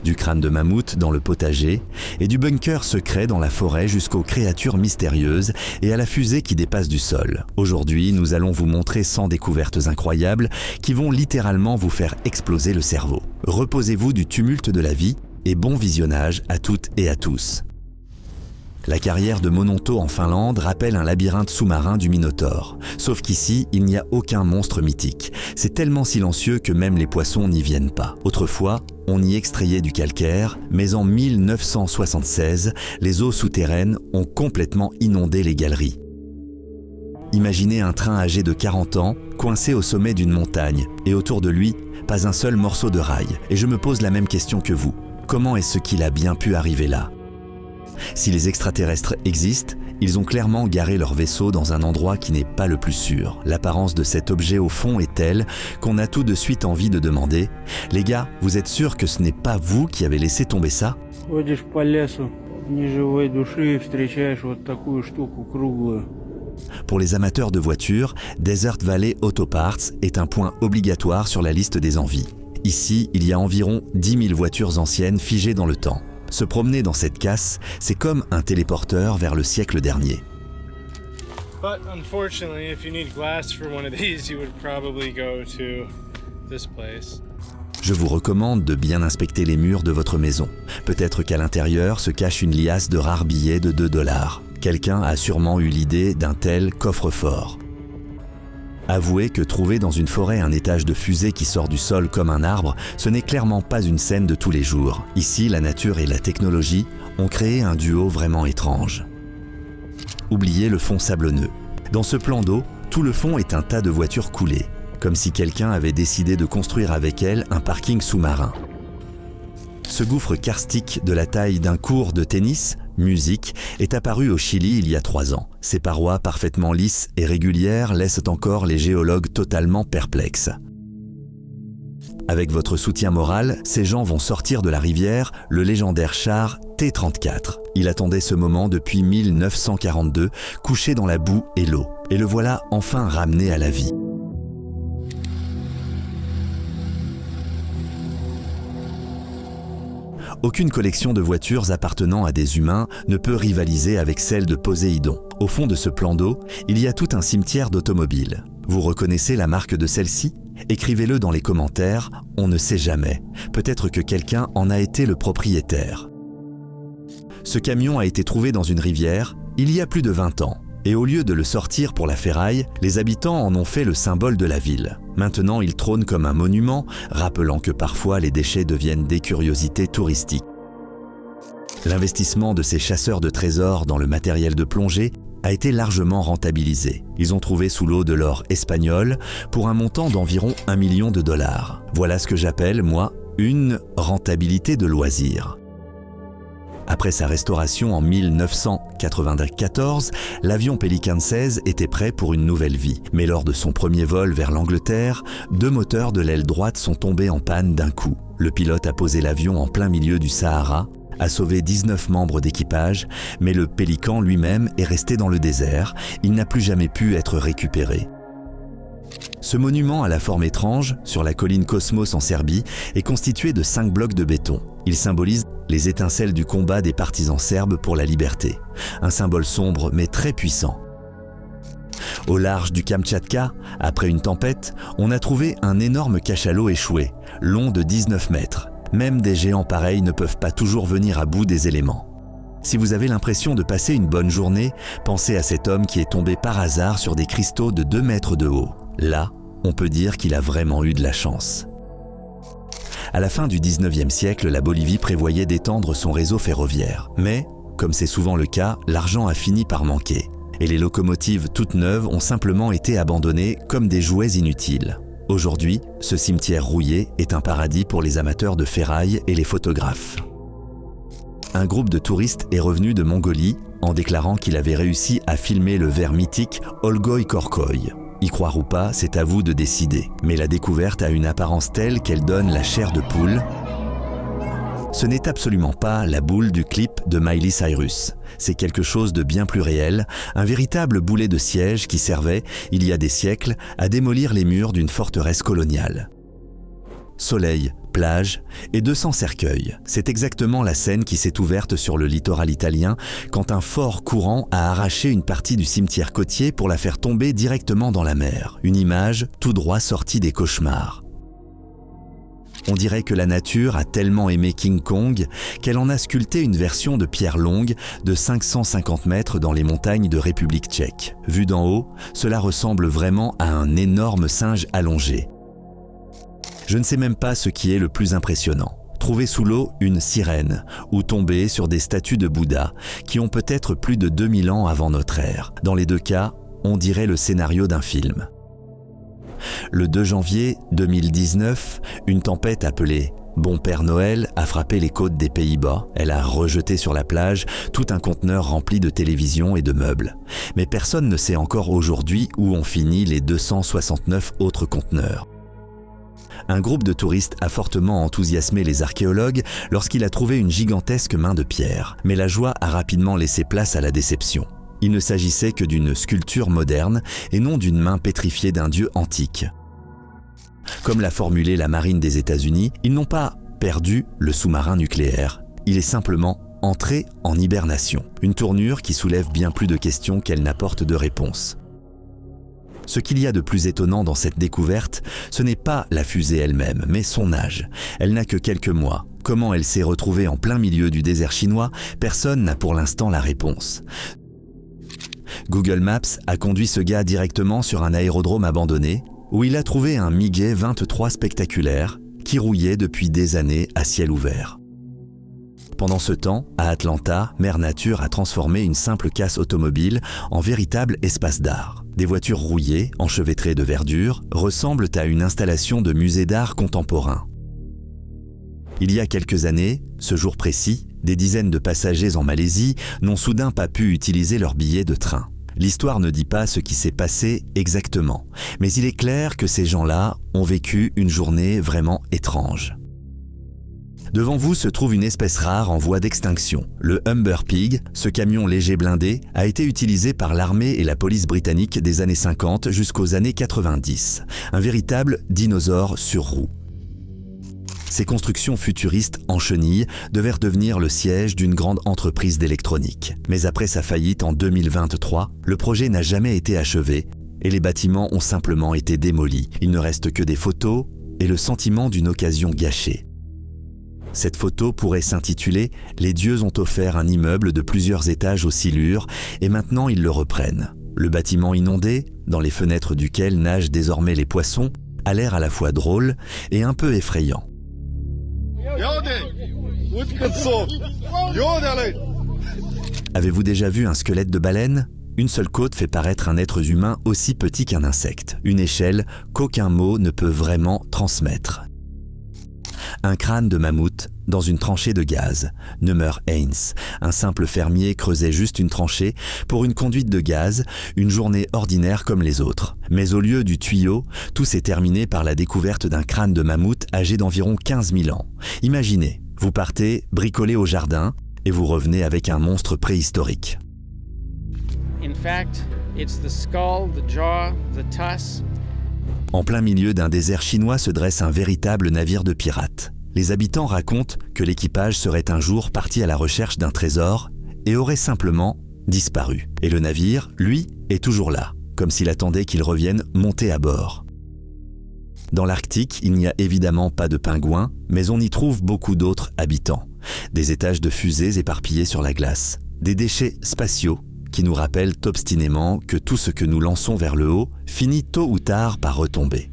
du crâne de mammouth dans le potager et du bunker secret dans la forêt jusqu'aux créatures mystérieuses et à la fusée qui dépasse du sol. Aujourd'hui, nous allons vous montrer 100 découvertes incroyables qui vont littéralement vous faire exploser le cerveau. Reposez-vous du tumulte de la vie et bon visionnage à toutes et à tous. La carrière de Mononto en Finlande rappelle un labyrinthe sous-marin du Minotaure. Sauf qu'ici, il n'y a aucun monstre mythique. C'est tellement silencieux que même les poissons n'y viennent pas. Autrefois, on y extrayait du calcaire, mais en 1976, les eaux souterraines ont complètement inondé les galeries. Imaginez un train âgé de 40 ans, coincé au sommet d'une montagne, et autour de lui, pas un seul morceau de rail. Et je me pose la même question que vous. Comment est-ce qu'il a bien pu arriver là ? Si les extraterrestres existent, ils ont clairement garé leur vaisseau dans un endroit qui n'est pas le plus sûr. L'apparence de cet objet au fond est telle qu'on a tout de suite envie de demander « Les gars, vous êtes sûrs que ce n'est pas vous qui avez laissé tomber ça ?» Pour les amateurs de voitures, Desert Valley Auto Parts est un point obligatoire sur la liste des envies. Ici, il y a environ 10 000 voitures anciennes figées dans le temps. Se promener dans cette casse, c'est comme un téléporteur vers le siècle dernier. But unfortunately, if you need glass for one of these, you would probably go to this place. Je vous recommande de bien inspecter les murs de votre maison. Peut-être qu'à l'intérieur se cache une liasse de rares billets de $2. Quelqu'un a sûrement eu l'idée d'un tel coffre-fort. Avouez que trouver dans une forêt un étage de fusée qui sort du sol comme un arbre, ce n'est clairement pas une scène de tous les jours. Ici, la nature et la technologie ont créé un duo vraiment étrange. Oubliez le fond sablonneux. Dans ce plan d'eau, tout le fond est un tas de voitures coulées, comme si quelqu'un avait décidé de construire avec elles un parking sous-marin. Ce gouffre karstique de la taille d'un court de tennis, musique, est apparu au Chili il y a 3 ans. Ses parois parfaitement lisses et régulières laissent encore les géologues totalement perplexes. Avec votre soutien moral, ces gens vont sortir de la rivière le légendaire char T-34. Il attendait ce moment depuis 1942, couché dans la boue et l'eau. Et le voilà enfin ramené à la vie. Aucune collection de voitures appartenant à des humains ne peut rivaliser avec celle de Poséidon. Au fond de ce plan d'eau, il y a tout un cimetière d'automobiles. Vous reconnaissez la marque de celle-ci ? Écrivez-le dans les commentaires, on ne sait jamais. Peut-être que quelqu'un en a été le propriétaire. Ce camion a été trouvé dans une rivière il y a plus de 20 ans. Et au lieu de le sortir pour la ferraille, les habitants en ont fait le symbole de la ville. Maintenant, il trône comme un monument, rappelant que parfois les déchets deviennent des curiosités touristiques. L'investissement de ces chasseurs de trésors dans le matériel de plongée a été largement rentabilisé. Ils ont trouvé sous l'eau de l'or espagnol pour un montant d'environ $1 million. Voilà ce que j'appelle, moi, une rentabilité de loisir. Après sa restauration en 1994, l'avion Pelican 16 était prêt pour une nouvelle vie. Mais lors de son premier vol vers l'Angleterre, 2 moteurs de l'aile droite sont tombés en panne d'un coup. Le pilote a posé l'avion en plein milieu du Sahara, a sauvé 19 membres d'équipage, mais le Pélican lui-même est resté dans le désert. Il n'a plus jamais pu être récupéré. Ce monument à la forme étrange, sur la colline Cosmos en Serbie, est constitué de 5 blocs de béton. Il symbolise les étincelles du combat des partisans serbes pour la liberté. Un symbole sombre mais très puissant. Au large du Kamtchatka, après une tempête, on a trouvé un énorme cachalot échoué, long de 19 mètres. Même des géants pareils ne peuvent pas toujours venir à bout des éléments. Si vous avez l'impression de passer une bonne journée, pensez à cet homme qui est tombé par hasard sur des cristaux de 2 mètres de haut. Là, on peut dire qu'il a vraiment eu de la chance. À la fin du 19e siècle, la Bolivie prévoyait d'étendre son réseau ferroviaire. Mais, comme c'est souvent le cas, l'argent a fini par manquer. Et les locomotives toutes neuves ont simplement été abandonnées comme des jouets inutiles. Aujourd'hui, ce cimetière rouillé est un paradis pour les amateurs de ferraille et les photographes. Un groupe de touristes est revenu de Mongolie en déclarant qu'il avait réussi à filmer le ver mythique Olgoï Korkoï. Y croire ou pas, c'est à vous de décider. Mais la découverte a une apparence telle qu'elle donne la chair de poule. Ce n'est absolument pas la boule du clip de Miley Cyrus. C'est quelque chose de bien plus réel, un véritable boulet de siège qui servait, il y a des siècles, à démolir les murs d'une forteresse coloniale. Soleil, plage et 200 cercueils. C'est exactement la scène qui s'est ouverte sur le littoral italien quand un fort courant a arraché une partie du cimetière côtier pour la faire tomber directement dans la mer. Une image tout droit sortie des cauchemars. On dirait que la nature a tellement aimé King Kong qu'elle en a sculpté une version de pierre longue de 550 mètres dans les montagnes de République tchèque. Vu d'en haut, cela ressemble vraiment à un énorme singe allongé. Je ne sais même pas ce qui est le plus impressionnant. Trouver sous l'eau une sirène ou tomber sur des statues de Bouddha qui ont peut-être plus de 2000 ans avant notre ère. Dans les deux cas, on dirait le scénario d'un film. Le 2 janvier 2019, une tempête appelée Bon Père Noël a frappé les côtes des Pays-Bas. Elle a rejeté sur la plage tout un conteneur rempli de télévisions et de meubles. Mais personne ne sait encore aujourd'hui où ont fini les 269 autres conteneurs. Un groupe de touristes a fortement enthousiasmé les archéologues lorsqu'il a trouvé une gigantesque main de pierre. Mais la joie a rapidement laissé place à la déception. Il ne s'agissait que d'une sculpture moderne et non d'une main pétrifiée d'un dieu antique. Comme l'a formulé la marine des États-Unis, ils n'ont pas perdu le sous-marin nucléaire. Il est simplement entré en hibernation. Une tournure qui soulève bien plus de questions qu'elle n'apporte de réponses. Ce qu'il y a de plus étonnant dans cette découverte, ce n'est pas la fusée elle-même, mais son âge. Elle n'a que quelques mois. Comment elle s'est retrouvée en plein milieu du désert chinois, personne n'a pour l'instant la réponse. Google Maps a conduit ce gars directement sur un aérodrome abandonné où il a trouvé un MiG-23 spectaculaire qui rouillait depuis des années à ciel ouvert. Pendant ce temps, à Atlanta, Mère Nature a transformé une simple casse automobile en véritable espace d'art. Des voitures rouillées, enchevêtrées de verdure, ressemblent à une installation de musée d'art contemporain. Il y a quelques années, ce jour précis, des dizaines de passagers en Malaisie n'ont soudain pas pu utiliser leur billet de train. L'histoire ne dit pas ce qui s'est passé exactement, mais il est clair que ces gens-là ont vécu une journée vraiment étrange. Devant vous se trouve une espèce rare en voie d'extinction. Le Humber Pig, ce camion léger blindé, a été utilisé par l'armée et la police britannique des années 50 jusqu'aux années 90. Un véritable dinosaure sur roue. Ces constructions futuristes en chenilles devaient devenir le siège d'une grande entreprise d'électronique. Mais après sa faillite en 2023, le projet n'a jamais été achevé et les bâtiments ont simplement été démolis. Il ne reste que des photos et le sentiment d'une occasion gâchée. Cette photo pourrait s'intituler « Les dieux ont offert un immeuble de plusieurs étages aux silures et maintenant ils le reprennent ». Le bâtiment inondé, dans les fenêtres duquel nagent désormais les poissons, a l'air à la fois drôle et un peu effrayant. Avez-vous déjà vu un squelette de baleine ? Une seule côte fait paraître un être humain aussi petit qu'un insecte, une échelle qu'aucun mot ne peut vraiment transmettre. Un crâne de mammouth dans une tranchée de gaz. Neumer Haynes, un simple fermier, creusait juste une tranchée pour une conduite de gaz, une journée ordinaire comme les autres. Mais au lieu du tuyau, tout s'est terminé par la découverte d'un crâne de mammouth âgé d'environ 15 000 ans. Imaginez, vous partez bricoler au jardin et vous revenez avec un monstre préhistorique. In fact, it's the skull, the jaw, the tusk. En plein milieu d'un désert chinois se dresse un véritable navire de pirates. Les habitants racontent que l'équipage serait un jour parti à la recherche d'un trésor et aurait simplement disparu. Et le navire, lui, est toujours là, comme s'il attendait qu'ils reviennent monter à bord. Dans l'Arctique, il n'y a évidemment pas de pingouins, mais on y trouve beaucoup d'autres habitants. Des étages de fusées éparpillés sur la glace, des déchets spatiaux qui nous rappellent obstinément que tout ce que nous lançons vers le haut finit tôt ou tard par retomber.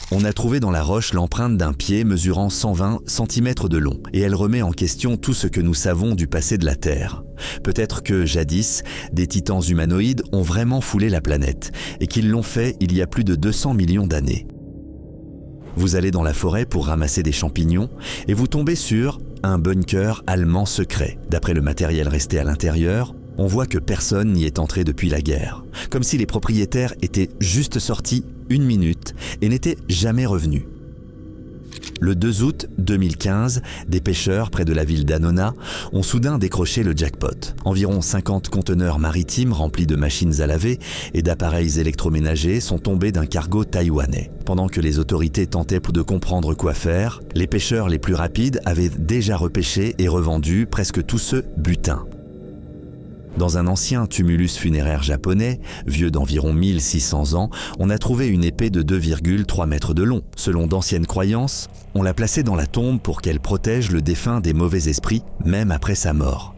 On a trouvé dans la roche l'empreinte d'un pied mesurant 120 cm de long, et elle remet en question tout ce que nous savons du passé de la Terre. Peut-être que, jadis, des titans humanoïdes ont vraiment foulé la planète, et qu'ils l'ont fait il y a plus de 200 millions d'années. Vous allez dans la forêt pour ramasser des champignons, et vous tombez sur un bunker allemand secret. D'après le matériel resté à l'intérieur, on voit que personne n'y est entré depuis la guerre, comme si les propriétaires étaient juste sortis 1 minute et n'étaient jamais revenus. Le 2 août 2015, des pêcheurs près de la ville d'Anona ont soudain décroché le jackpot. Environ 50 conteneurs maritimes remplis de machines à laver et d'appareils électroménagers sont tombés d'un cargo taïwanais. Pendant que les autorités tentaient de comprendre quoi faire, les pêcheurs les plus rapides avaient déjà repêché et revendu presque tout ce butin. Dans un ancien tumulus funéraire japonais, vieux d'environ 1600 ans, on a trouvé une épée de 2,3 mètres de long. Selon d'anciennes croyances, on l'a placée dans la tombe pour qu'elle protège le défunt des mauvais esprits, même après sa mort.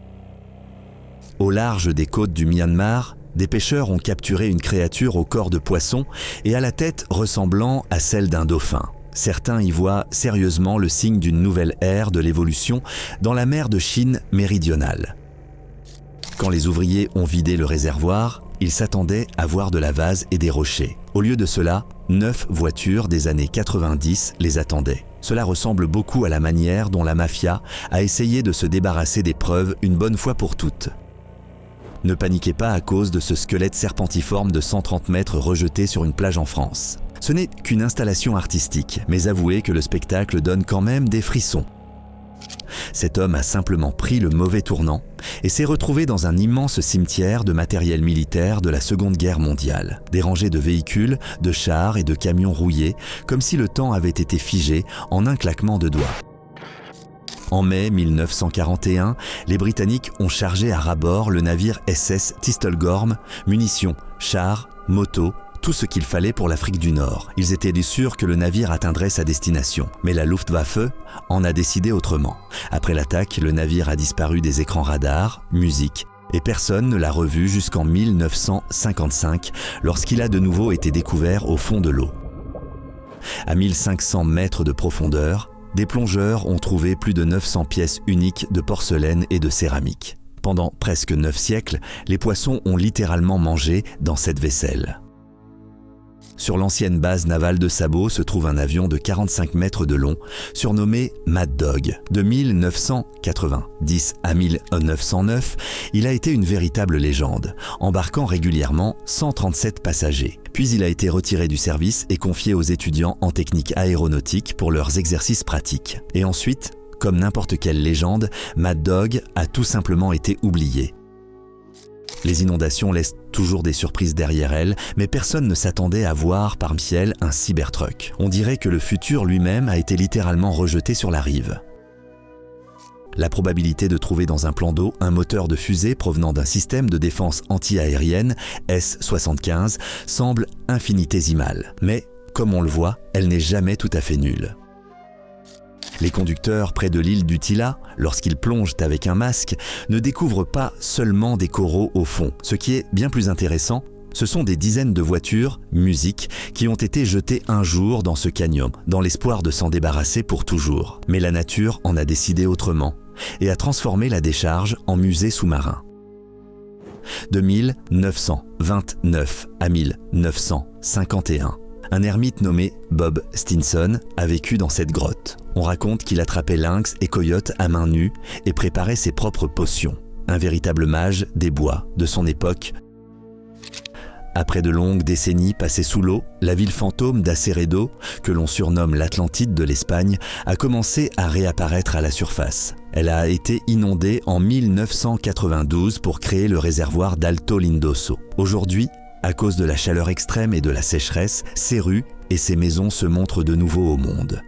Au large des côtes du Myanmar, des pêcheurs ont capturé une créature au corps de poisson et à la tête ressemblant à celle d'un dauphin. Certains y voient sérieusement le signe d'une nouvelle ère de l'évolution dans la mer de Chine méridionale. Quand les ouvriers ont vidé le réservoir, ils s'attendaient à voir de la vase et des rochers. Au lieu de cela, 9 voitures des années 90 les attendaient. Cela ressemble beaucoup à la manière dont la mafia a essayé de se débarrasser des preuves une bonne fois pour toutes. Ne paniquez pas à cause de ce squelette serpentiforme de 130 mètres rejeté sur une plage en France. Ce n'est qu'une installation artistique, mais avouez que le spectacle donne quand même des frissons. Cet homme a simplement pris le mauvais tournant et s'est retrouvé dans un immense cimetière de matériel militaire de la Seconde Guerre mondiale. Des rangées de véhicules, de chars et de camions rouillés, comme si le temps avait été figé en un claquement de doigts. En mai 1941, les Britanniques ont chargé à ras-bord le navire SS Tistelgorm, munitions, chars, motos, tout ce qu'il fallait pour l'Afrique du Nord. Ils étaient sûrs que le navire atteindrait sa destination. Mais la Luftwaffe en a décidé autrement. Après l'attaque, le navire a disparu des écrans radars, musique, et personne ne l'a revu jusqu'en 1955, lorsqu'il a de nouveau été découvert au fond de l'eau. À 1500 mètres de profondeur, des plongeurs ont trouvé plus de 900 pièces uniques de porcelaine et de céramique. Pendant presque 9 siècles, les poissons ont littéralement mangé dans cette vaisselle. Sur l'ancienne base navale de Sabo se trouve un avion de 45 mètres de long, surnommé Mad Dog. De 1990 à 1909, il a été une véritable légende, embarquant régulièrement 137 passagers. Puis il a été retiré du service et confié aux étudiants en technique aéronautique pour leurs exercices pratiques. Et ensuite, comme n'importe quelle légende, Mad Dog a tout simplement été oublié. Les inondations laissent toujours des surprises derrière elles, mais personne ne s'attendait à voir parmi elles un Cybertruck. On dirait que le futur lui-même a été littéralement rejeté sur la rive. La probabilité de trouver dans un plan d'eau un moteur de fusée provenant d'un système de défense anti-aérienne S-75 semble infinitésimale. Mais, comme on le voit, elle n'est jamais tout à fait nulle. Les conducteurs près de l'île d'Utila, lorsqu'ils plongent avec un masque, ne découvrent pas seulement des coraux au fond. Ce qui est bien plus intéressant, ce sont des dizaines de voitures, musiques, qui ont été jetées un jour dans ce canyon, dans l'espoir de s'en débarrasser pour toujours. Mais la nature en a décidé autrement et a transformé la décharge en musée sous-marin. De 1929 à 1951, un ermite nommé Bob Stinson a vécu dans cette grotte. On raconte qu'il attrapait lynx et coyotes à main nue et préparait ses propres potions. Un véritable mage des bois de son époque. Après de longues décennies passées sous l'eau, la ville fantôme d'Aceredo, que l'on surnomme l'Atlantide de l'Espagne, a commencé à réapparaître à la surface. Elle a été inondée en 1992 pour créer le réservoir d'Alto Lindoso. Aujourd'hui, à cause de la chaleur extrême et de la sécheresse, ces rues et ces maisons se montrent de nouveau au monde.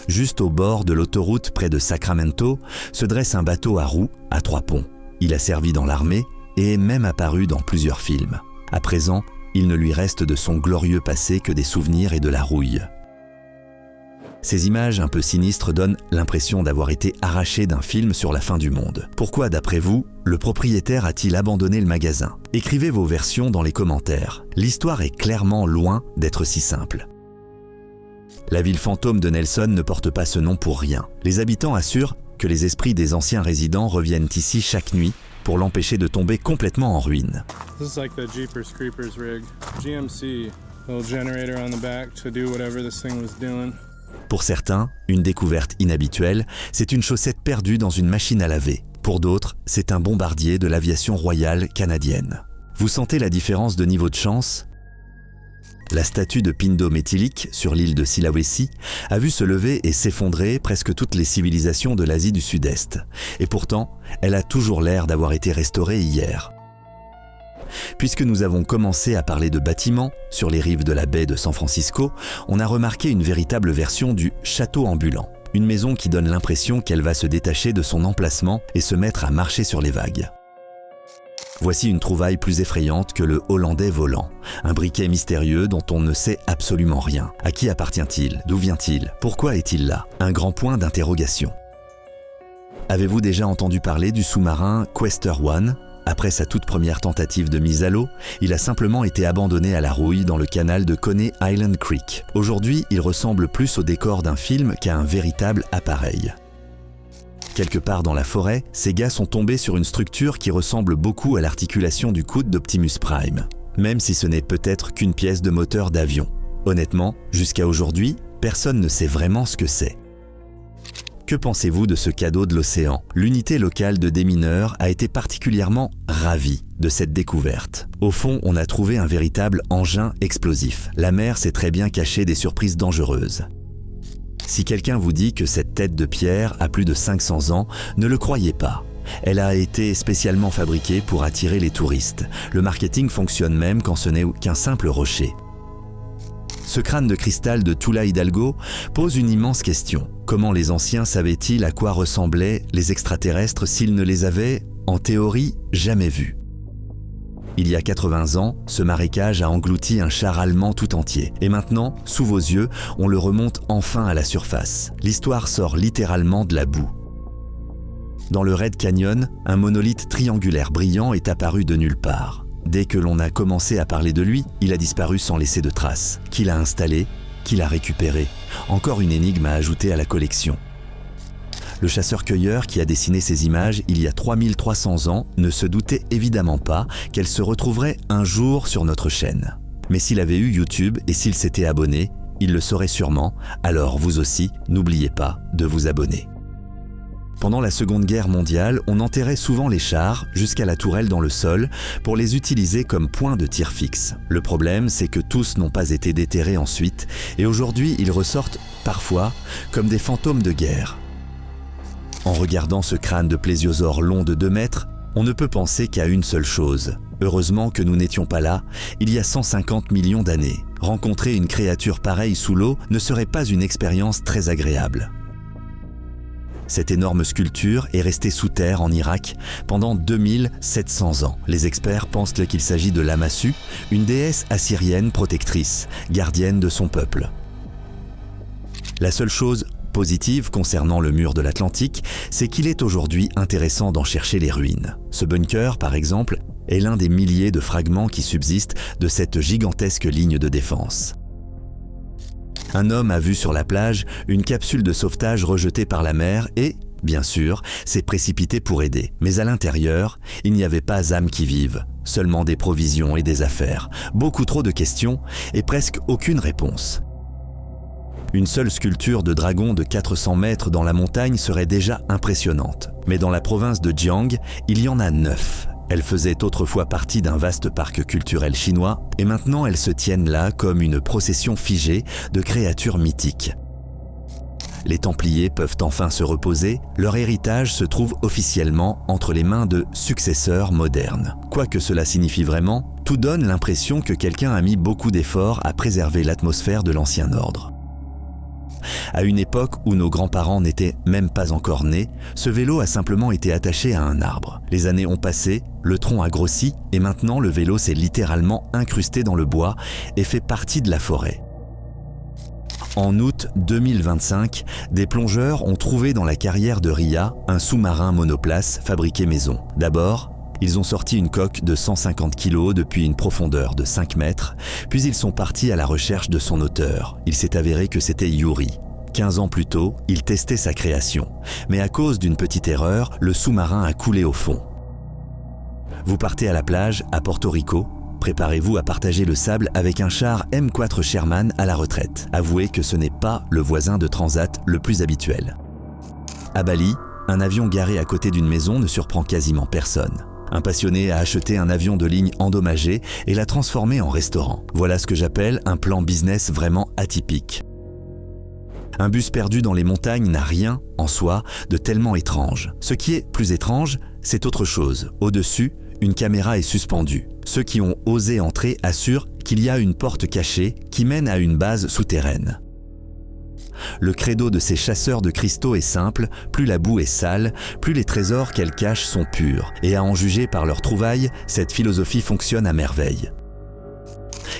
Juste au bord de l'autoroute près de Sacramento, se dresse un bateau à roues à 3 ponts. Il a servi dans l'armée et est même apparu dans plusieurs films. À présent, il ne lui reste de son glorieux passé que des souvenirs et de la rouille. Ces images un peu sinistres donnent l'impression d'avoir été arrachées d'un film sur la fin du monde. Pourquoi, d'après vous, le propriétaire a-t-il abandonné le magasin? Écrivez vos versions dans les commentaires. L'histoire est clairement loin d'être si simple. La ville fantôme de Nelson ne porte pas ce nom pour rien. Les habitants assurent que les esprits des anciens résidents reviennent ici chaque nuit pour l'empêcher de tomber complètement en ruine. This is like the Jeepers Creepers rig. GMC, little generator on the back to do whatever this thing was doing. Pour certains, une découverte inhabituelle, c'est une chaussette perdue dans une machine à laver. Pour d'autres, c'est un bombardier de l'aviation royale canadienne. Vous sentez la différence de niveau de chance ? La statue de Pindo Métilique, sur l'île de Sulawesi, a vu se lever et s'effondrer presque toutes les civilisations de l'Asie du Sud-Est. Et pourtant, elle a toujours l'air d'avoir été restaurée hier. Puisque nous avons commencé à parler de bâtiments, sur les rives de la baie de San Francisco, on a remarqué une véritable version du château ambulant. Une maison qui donne l'impression qu'elle va se détacher de son emplacement et se mettre à marcher sur les vagues. Voici une trouvaille plus effrayante que le Hollandais volant. Un briquet mystérieux dont on ne sait absolument rien. À qui appartient-il? D'où vient-il? Pourquoi est-il là? Un grand point d'interrogation. Avez-vous déjà entendu parler du sous-marin Quester One? Après sa toute première tentative de mise à l'eau, il a simplement été abandonné à la rouille dans le canal de Coney Island Creek. Aujourd'hui, il ressemble plus au décor d'un film qu'à un véritable appareil. Quelque part dans la forêt, ces gars sont tombés sur une structure qui ressemble beaucoup à l'articulation du coude d'Optimus Prime, même si ce n'est peut-être qu'une pièce de moteur d'avion. Honnêtement, jusqu'à aujourd'hui, personne ne sait vraiment ce que c'est. Que pensez-vous de ce cadeau de l'océan? L'unité locale de démineurs a été particulièrement ravie de cette découverte. Au fond, on a trouvé un véritable engin explosif. La mer s'est très bien cachée des surprises dangereuses. Si quelqu'un vous dit que cette tête de pierre a plus de 500 ans, ne le croyez pas. Elle a été spécialement fabriquée pour attirer les touristes. Le marketing fonctionne même quand ce n'est qu'un simple rocher. Ce crâne de cristal de Tula Hidalgo pose une immense question. Comment les anciens savaient-ils à quoi ressemblaient les extraterrestres s'ils ne les avaient, en théorie, jamais vus? Il y a 80 ans, ce marécage a englouti un char allemand tout entier. Et maintenant, sous vos yeux, on le remonte enfin à la surface. L'histoire sort littéralement de la boue. Dans le Red Canyon, un monolithe triangulaire brillant est apparu de nulle part. Dès que l'on a commencé à parler de lui, il a disparu sans laisser de traces. Qui l'a installé? Qui l'a récupéré? Encore une énigme à ajouter à la collection. Le chasseur-cueilleur qui a dessiné ces images il y a 3300 ans ne se doutait évidemment pas qu'elles se retrouveraient un jour sur notre chaîne. Mais s'il avait eu YouTube et s'il s'était abonné, il le saurait sûrement, alors vous aussi, n'oubliez pas de vous abonner. Pendant la Seconde Guerre mondiale, on enterrait souvent les chars jusqu'à la tourelle dans le sol pour les utiliser comme point de tir fixe. Le problème, c'est que tous n'ont pas été déterrés ensuite et aujourd'hui, ils ressortent parfois comme des fantômes de guerre. En regardant ce crâne de plésiosaure long de 2 mètres, on ne peut penser qu'à une seule chose. Heureusement que nous n'étions pas là, il y a 150 millions d'années. Rencontrer une créature pareille sous l'eau ne serait pas une expérience très agréable. Cette énorme sculpture est restée sous terre en Irak pendant 2700 ans. Les experts pensent qu'il s'agit de Lamassu, une déesse assyrienne protectrice, gardienne de son peuple. La seule chose positive concernant le mur de l'Atlantique, c'est qu'il est aujourd'hui intéressant d'en chercher les ruines. Ce bunker, par exemple, est l'un des milliers de fragments qui subsistent de cette gigantesque ligne de défense. Un homme a vu sur la plage une capsule de sauvetage rejetée par la mer et, bien sûr, s'est précipité pour aider. Mais à l'intérieur, il n'y avait pas âme qui vive, seulement des provisions et des affaires. Beaucoup trop de questions et presque aucune réponse. Une seule sculpture de dragon de 400 mètres dans la montagne serait déjà impressionnante. Mais dans la province de Jiang, il y en a 9. Elles faisaient autrefois partie d'un vaste parc culturel chinois et maintenant elles se tiennent là comme une procession figée de créatures mythiques. Les Templiers peuvent enfin se reposer, leur héritage se trouve officiellement entre les mains de successeurs modernes. Quoi que cela signifie vraiment, tout donne l'impression que quelqu'un a mis beaucoup d'efforts à préserver l'atmosphère de l'ancien ordre. À une époque où nos grands-parents n'étaient même pas encore nés, ce vélo a simplement été attaché à un arbre. Les années ont passé, le tronc a grossi et maintenant le vélo s'est littéralement incrusté dans le bois et fait partie de la forêt. En août 2025, des plongeurs ont trouvé dans la carrière de Ria un sous-marin monoplace fabriqué maison. D'abord, ils ont sorti une coque de 150 kg depuis une profondeur de 5 mètres, puis ils sont partis à la recherche de son auteur. Il s'est avéré que c'était Yuri. 15 ans plus tôt, il testait sa création. Mais à cause d'une petite erreur, le sous-marin a coulé au fond. Vous partez à la plage, à Porto Rico. Préparez-vous à partager le sable avec un char M4 Sherman à la retraite. Avouez que ce n'est pas le voisin de transat le plus habituel. À Bali, un avion garé à côté d'une maison ne surprend quasiment personne. Un passionné a acheté un avion de ligne endommagé et l'a transformé en restaurant. Voilà ce que j'appelle un plan business vraiment atypique. Un bus perdu dans les montagnes n'a rien, en soi, de tellement étrange. Ce qui est plus étrange, c'est autre chose. Au-dessus, une caméra est suspendue. Ceux qui ont osé entrer assurent qu'il y a une porte cachée qui mène à une base souterraine. Le credo de ces chasseurs de cristaux est simple, plus la boue est sale, plus les trésors qu'elle cache sont purs. Et à en juger par leurs trouvailles, cette philosophie fonctionne à merveille.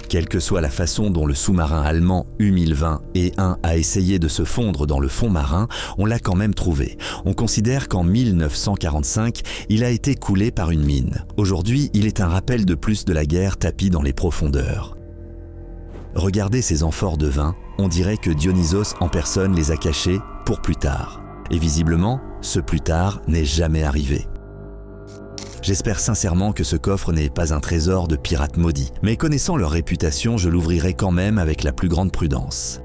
Quelle que soit la façon dont le sous-marin allemand U-1020E1 a essayé de se fondre dans le fond marin, on l'a quand même trouvé. On considère qu'en 1945, il a été coulé par une mine. Aujourd'hui, il est un rappel de plus de la guerre tapie dans les profondeurs. Regardez ces amphores de vin, on dirait que Dionysos en personne les a cachés pour plus tard. Et visiblement, ce plus tard n'est jamais arrivé. J'espère sincèrement que ce coffre n'est pas un trésor de pirates maudits, mais connaissant leur réputation, je l'ouvrirai quand même avec la plus grande prudence.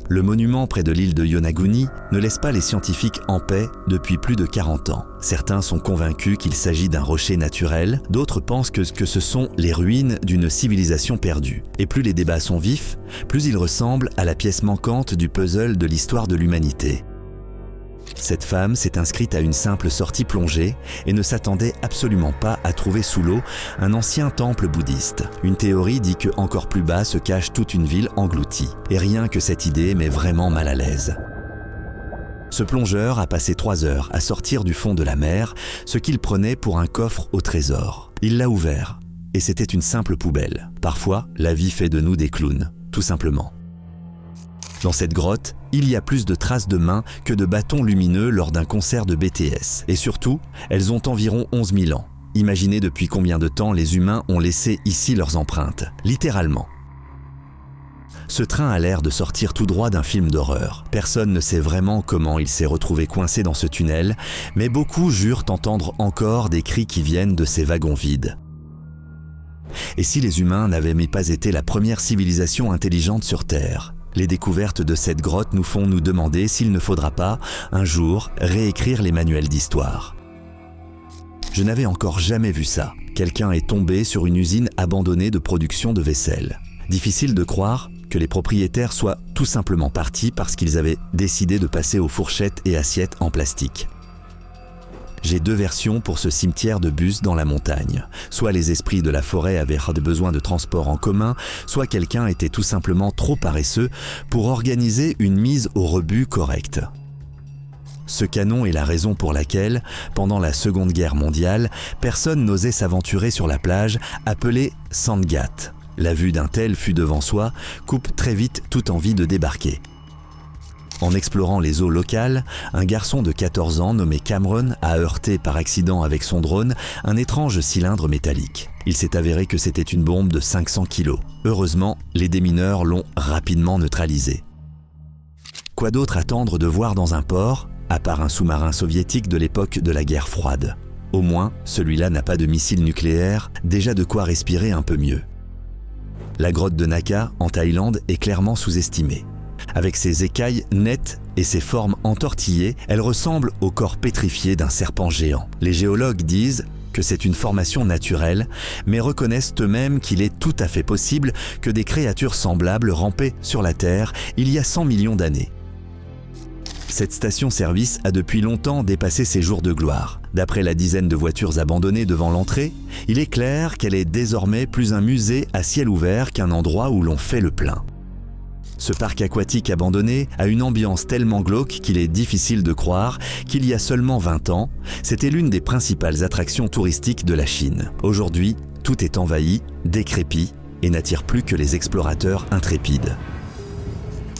Le monument près de l'île de Yonaguni ne laisse pas les scientifiques en paix depuis plus de 40 ans. Certains sont convaincus qu'il s'agit d'un rocher naturel, d'autres pensent que ce sont les ruines d'une civilisation perdue. Et plus les débats sont vifs, plus ils ressemblent à la pièce manquante du puzzle de l'histoire de l'humanité. Cette femme s'est inscrite à une simple sortie plongée et ne s'attendait absolument pas à trouver sous l'eau un ancien temple bouddhiste. Une théorie dit que encore plus bas se cache toute une ville engloutie. Et rien que cette idée met vraiment mal à l'aise. Ce plongeur a passé 3 heures à sortir du fond de la mer, ce qu'il prenait pour un coffre au trésor. Il l'a ouvert, et c'était une simple poubelle. Parfois, la vie fait de nous des clowns, tout simplement. Dans cette grotte, il y a plus de traces de mains que de bâtons lumineux lors d'un concert de BTS. Et surtout, elles ont environ 11 000 ans. Imaginez depuis combien de temps les humains ont laissé ici leurs empreintes, littéralement. Ce train a l'air de sortir tout droit d'un film d'horreur. Personne ne sait vraiment comment il s'est retrouvé coincé dans ce tunnel, mais beaucoup jurent entendre encore des cris qui viennent de ces wagons vides. Et si les humains n'avaient pas été la première civilisation intelligente sur Terre ? Les découvertes de cette grotte nous font nous demander s'il ne faudra pas, un jour, réécrire les manuels d'histoire. Je n'avais encore jamais vu ça. Quelqu'un est tombé sur une usine abandonnée de production de vaisselle. Difficile de croire que les propriétaires soient tout simplement partis parce qu'ils avaient décidé de passer aux fourchettes et assiettes en plastique. J'ai 2 versions pour ce cimetière de bus dans la montagne. Soit les esprits de la forêt avaient besoin de transport en commun, soit quelqu'un était tout simplement trop paresseux pour organiser une mise au rebut correcte. Ce canon est la raison pour laquelle, pendant la Seconde Guerre mondiale, personne n'osait s'aventurer sur la plage appelée Sandgat. La vue d'un tel fût devant soi coupe très vite toute envie de débarquer. En explorant les eaux locales, un garçon de 14 ans nommé Cameron a heurté par accident avec son drone un étrange cylindre métallique. Il s'est avéré que c'était une bombe de 500 kg. Heureusement, les démineurs l'ont rapidement neutralisé. Quoi d'autre attendre de voir dans un port, à part un sous-marin soviétique de l'époque de la guerre froide ? Au moins, celui-là n'a pas de missile nucléaire, déjà de quoi respirer un peu mieux. La grotte de Naka, en Thaïlande, est clairement sous-estimée. Avec ses écailles nettes et ses formes entortillées, elle ressemble au corps pétrifié d'un serpent géant. Les géologues disent que c'est une formation naturelle, mais reconnaissent eux-mêmes qu'il est tout à fait possible que des créatures semblables rampaient sur la Terre il y a 100 millions d'années. Cette station-service a depuis longtemps dépassé ses jours de gloire. D'après la dizaine de voitures abandonnées devant l'entrée, il est clair qu'elle est désormais plus un musée à ciel ouvert qu'un endroit où l'on fait le plein. Ce parc aquatique abandonné a une ambiance tellement glauque qu'il est difficile de croire qu'il y a seulement 20 ans, c'était l'une des principales attractions touristiques de la Chine. Aujourd'hui, tout est envahi, décrépit et n'attire plus que les explorateurs intrépides.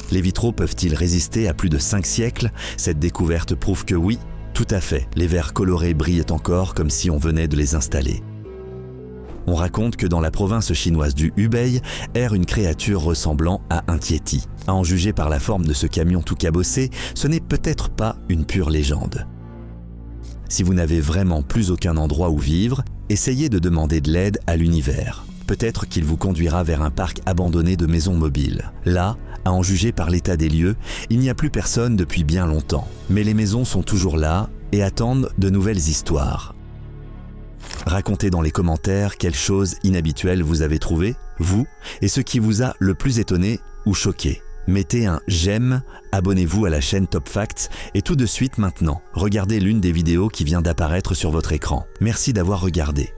Les vitraux peuvent-ils résister à plus de 5 siècles ? Cette découverte prouve que oui, tout à fait. Les verres colorés brillent encore comme si on venait de les installer. On raconte que dans la province chinoise du Hubei erre une créature ressemblant à un tiéti. À en juger par la forme de ce camion tout cabossé, ce n'est peut-être pas une pure légende. Si vous n'avez vraiment plus aucun endroit où vivre, essayez de demander de l'aide à l'univers. Peut-être qu'il vous conduira vers un parc abandonné de maisons mobiles. Là, à en juger par l'état des lieux, il n'y a plus personne depuis bien longtemps. Mais les maisons sont toujours là et attendent de nouvelles histoires. Racontez dans les commentaires quelles choses inhabituelles vous avez trouvées, vous, et ce qui vous a le plus étonné ou choqué. Mettez un j'aime, abonnez-vous à la chaîne Top Facts et tout de suite maintenant, regardez l'une des vidéos qui vient d'apparaître sur votre écran. Merci d'avoir regardé.